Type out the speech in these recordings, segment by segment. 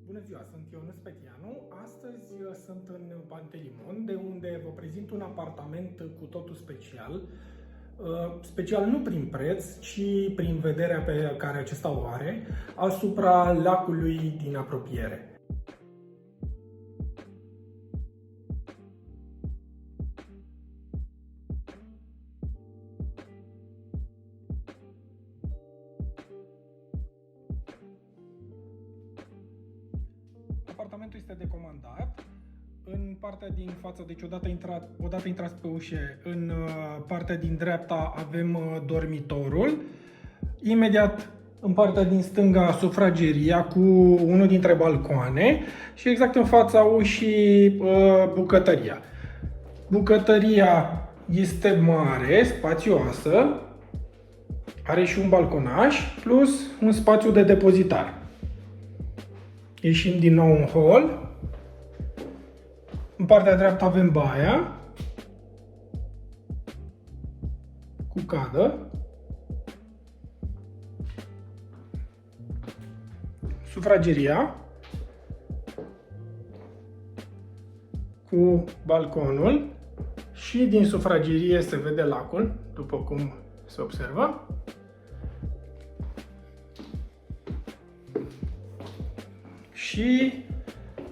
Bună ziua, sunt Ionuț Petianu. Astăzi sunt în Pantelimon, de unde vă prezint un apartament cu totul special. Special nu prin preț, ci prin vederea pe care acesta o are asupra lacului din apropiere. Apartamentul este decomandat. În partea din față, deci odată intrați pe ușă, în partea din dreapta avem dormitorul. Imediat în partea din stânga sufrageria cu unul dintre balcoane și exact în fața ușii bucătăria. Bucătăria este mare, spațioasă, are și un balconaj plus un spațiu de depozitare. Ieșim din nou în hol. În partea dreaptă avem baia cu cadă, sufrageria cu balconul și din sufragerie se vede lacul, după cum se observă. Și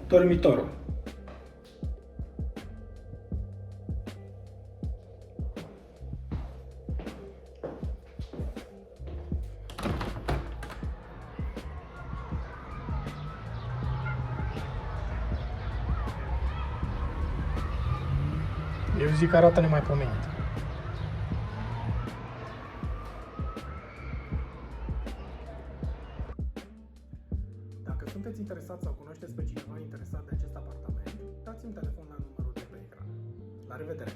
dormitorul. Eu zic că arată nemaipomenit. Dacă sunteți interesați sau cunoașteți pe cineva interesat de acest apartament, dați-mi telefon la numărul de pe ecran. La revedere!